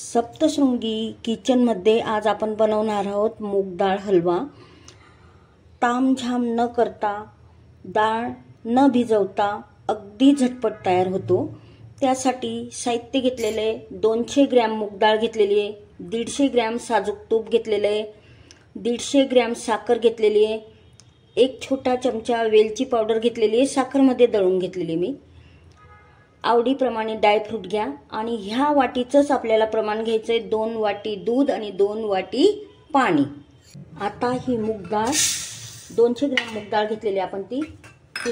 सप्तशृंगी किचनमध्ये आज आपण बनवणार आहोत मूग डाळ हलवा। तामझाम न करता, डाळ न भिजवता अगदी झटपट तयार होतो। त्यासाठी साहित्य घेतलेले 200 ग्रॅम मूग डाळ घेतलेली आहे, 150 ग्रॅम साजूक तूप घेतलेले आहे, 150 ग्रॅम साखर घेतलेली आहे, एक छोटा चमचा वेलची पावडर घेतलेली आहे, साखरमध्ये दळून घेतलेली मी। आवडीप्रमाणे ड्रायफ्रूट घ्या आणि ह्या वाटीचंच आपल्याला प्रमाण घ्यायचंय, 2 वाटी दूध आणि 2 वाटी पाणी। आता ही मूग डाळ 200 ग्रॅम मूग डाळ घेतलेली आपण ती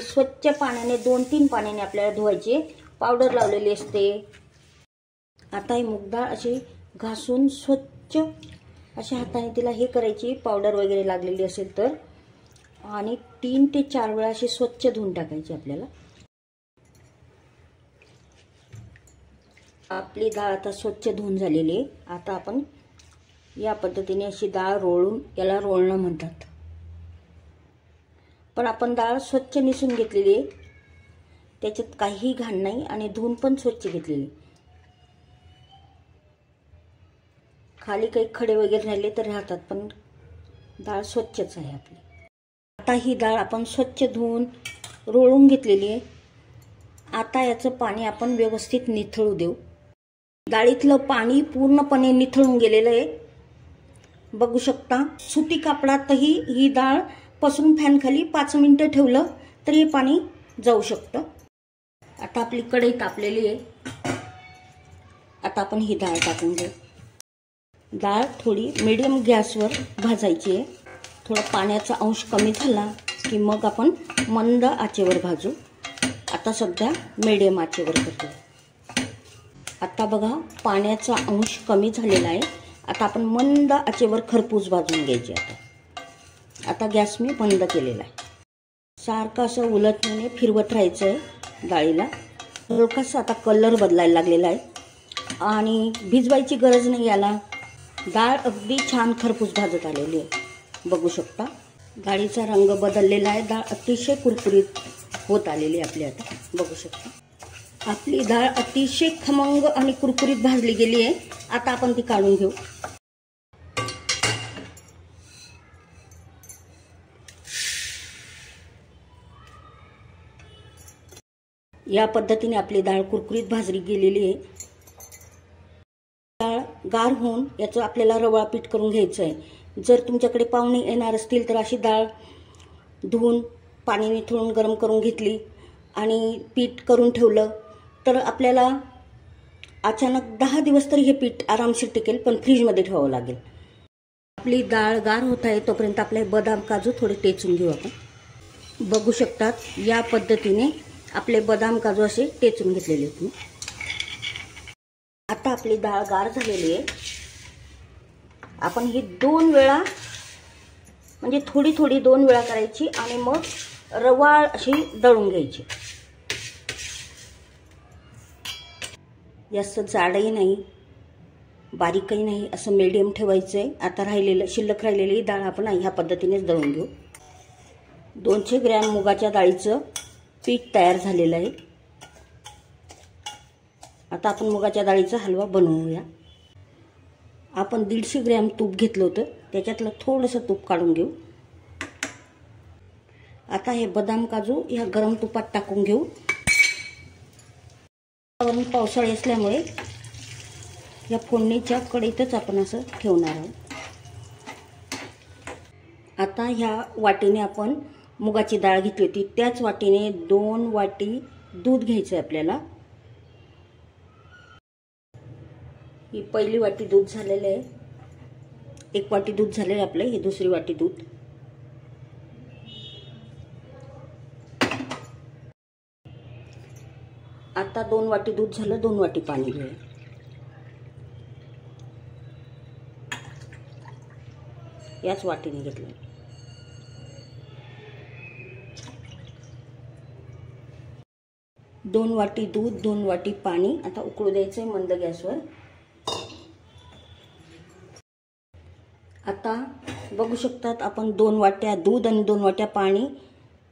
स्वच्छ पाण्याने 2-3 पाण्याने आपल्याला धुवायची, पावडर लावलेली असते। आता ही मूग डाळ अशी घासून स्वच्छ अशा हाताने तिला हे करायची, पावडर वगैरे लागलेली असेल तर, आणि 3 ते 4 वेळा अशी स्वच्छ धुवून टाकायची आपल्याला। आपली डाळ आता स्वच्छ धुवून झालेली आहे। आता आपण या पद्धतीने अशी डाळ रोळून, याला रोळणं म्हणतात, पण आपण डाळ स्वच्छ निसून घेतलेली आहे, त्याच्यात काही घाण नाही आणि धुवून पण स्वच्छ घेतलेली। खाली काही खडे वगैरे राहिले तर राहतात, पण डाळ स्वच्छच आहे आपली। आता ही डाळ आपण स्वच्छ धुवून रोळून घेतलेली आहे। आता याचं पाणी आपण व्यवस्थित निथळू देऊ। डाळीतलं पाणी पूर्णपणे निथळून गेलेलं आहे, बघू शकता। सुती कापडातही ही डाळ पसरून फॅन खाली 5 मिनिटं ठेवलं तर हे पाणी जाऊ शकतं। आता आपली कढई तापलेली आहे, आता आपण ही डाळ टाकून घेऊ। डाळ थोडी मीडियम गॅसवर भाजायची आहे, थोडा पाण्याचा अंश कमी झाला की मग आपण मंद आचेवर भाजू। आता सध्या मीडियम आचेवर करतो। आता बघा पाण्याचा अंश कमी झालेला आहे, आता आपण मंद आचेवर खरपूस भाजून घ्यायची। आता गॅस मी बंद केलेला आहे। सारखं असं उलटण्याने फिरवत राहायचं आहे डाळीला। हलकासा आता कलर बदलायला लागलेला आहे आणि भिजवायची गरज नाही याला। डाळ अगदी छान खरपूस भाजत आलेली आहे, बघू शकता। डाळीचा रंग बदललेला आहे, डाळ अतिशय कुरकुरीत होत आलेली आहे आपली। आता बघू शकता आपली डाळ अतिशय खमंग आणि कुरकुरीत भाजली गेली आहे। आता आपण ती काढून घेऊ। या पद्धतीने आपली डाळ कुरकुरीत भाजली गेलेली आहे। डाळ गार होऊन याचं आपल्याला रवा पीठ करून घ्यायचं आहे। जर तुमच्याकडे पाहुणे येणार असतील तर अशी डाळ धुवून पाणी निथळून गरम करून घेतली आणि पीठ करून ठेवलं तर आपल्याला अचानक 10 दिवस तरी हे पीठ आरामशीर टिकेल, पण फ्रीजमध्ये ठेवावं लागेल। आपली डाळ गार होत आहे तोपर्यंत आपले बदाम काजू थोडे टेचून घेऊ आपण। बघू शकतात या पद्धतीने आपले बदाम काजू असे टेचून घेतलेले आहेत मी। आता आपली डाळ गार झालेली आहे, आपण ही 2 वेळा म्हणजे थोडी थोडी 2 वेळा करायची आणि मग रवाळ अशी दळून घ्यायची। जास्त जाडही नाही बारीकही नाही, असं मीडियम ठेवायचं आहे। आता शिल्लक राहिलेली डाळ आपण ह्या पद्धतीनेच दळून घेऊ। 200 ग्रॅम मुगाच्या डाळीचं पीठ तयार झालेलं आहे। आता आपण मुगाच्या डाळीचा हलवा बनवूया। आपण 150 ग्रॅम तूप घेतलं होतं, त्याच्यातलं थोडंसं तूप काढून घेऊ। आता हे बदाम काजू या गरम तुपात टाकून घेऊ। पावसाळी असल्यामुळे या फोडणीच्या कढईतच आपण असं ठेवणार आहोत। आता ह्या वाटीने आपण मुगाची डाळ घेतली होती, त्याच वाटीने 2 वाटी दूध घ्यायचं आहे आपल्याला। ही पहिली वाटी दूध झालेलं आहे, 1 वाटी दूध झालेलं आहे आपलं, ही दुसरी वाटी दूध। आता 2 वाटी दूध झालं, 2 वाटी पाणी घेऊया। याच वाटीने घेतलं। दोन वाटी दूध, 2 वाटी पाणी। आता उकळू द्यायचंय मंद गॅसवर। आता बघू शकतात आपण 2 वाट्या दूध आणि 2 वाट्या पाणी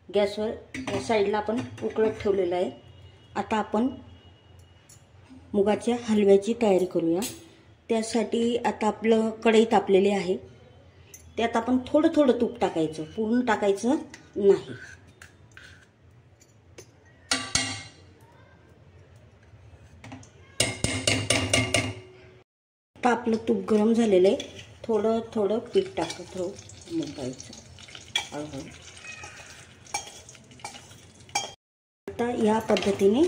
गॅसवर साईडला आपण उकळत ठेवलेलं आहे। आता आपण मुगाच्या हलव्याची तयारी करूया। त्यासाठी आता आपलं कढई तापलेली आहे, त्यात आपण थोडं थोडं तूप टाकायचं, पूर्ण टाकायचं नाही. आता आपलं तूप गरम झालेलं आहे, थोडं थोडं पीठ टाकत राहू मूग डाळीचं हळूहळू. आता या पद्धतीने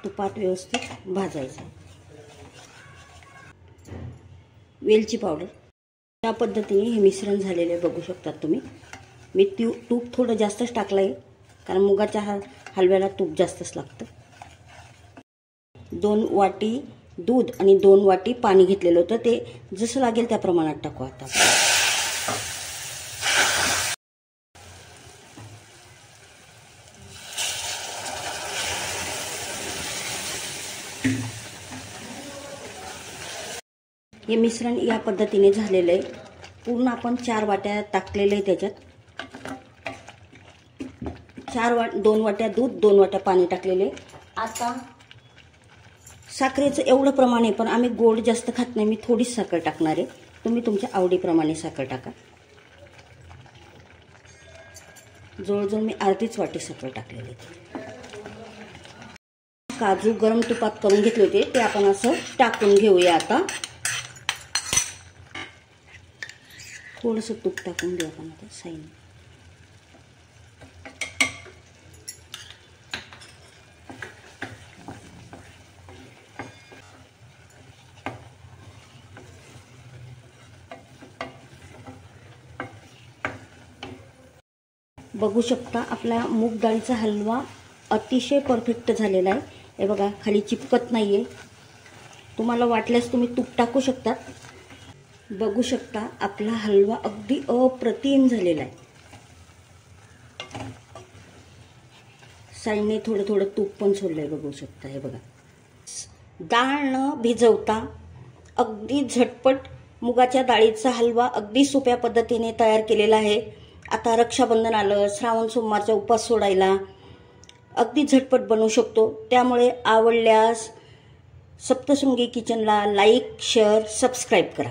तुपात व्यवस्थित भाजायचं. वेलची पावडर, या पद्धतीने हे मिश्रण झालेले बघू शकता तुम्ही. मी तूप थोडं जास्तच टाकलं आहे, कारण मुगाच्या हलव्याला तूप जास्तच लागतं. 2 वाटी दूध आणि 2 वाटी पाणी घेतलेलं होतं, ते जसं लागेल त्या प्रमाणात टाकू. आता हे मिश्रण या पद्धतीने झालेलं आहे. पूर्ण आपण 4 वाट्या टाकलेलं आहे. त्याच्यात 2 वाट्या दूध 2 वाट्या पाणी टाकलेले. आता साखरेचं एवढं प्रमाण आहे, पण आम्ही गोड जास्त खात नाही, मी थोडीच साखर टाकणार आहे. तुम्ही तुमच्या आवडीप्रमाणे साखर टाका. जवळजवळ मी अर्धीच वाटी साखर टाकलेली. काजू गरम तुपात करून घेतले होते, ते आपण असं टाकून घेऊया. आता थोडंसं तूप टाकून घेऊ आपण आता साईडने. बघू शकता आपला मूग डाळीचा हलवा अतिशय परफेक्ट झालेला आहे. हे बघा, खाली चिपकत नाही आहे. तुम्हाला वाटल्यास तुम्ही तूप टाकू शकता. बघू शकता आपला हलवा अगदी अप्रतिम झालेला आहे. साईडने थोडं थोडं तूप पण सोडलं आहे, बघू शकता. हे बघा, डाळ न भिजवता अगदी झटपट मुगाच्या डाळीचा हलवा अगदी सोप्या पद्धतीने तयार केलेला आहे. आता रक्षाबंधन आलं, श्रावण सोमवारचा उपवास सोडायला अगदी झटपट बनवू शकतो. त्यामुळे आवडल्यास सप्तशृंगी किचनला लाईक, शेअर, सबस्क्राईब करा.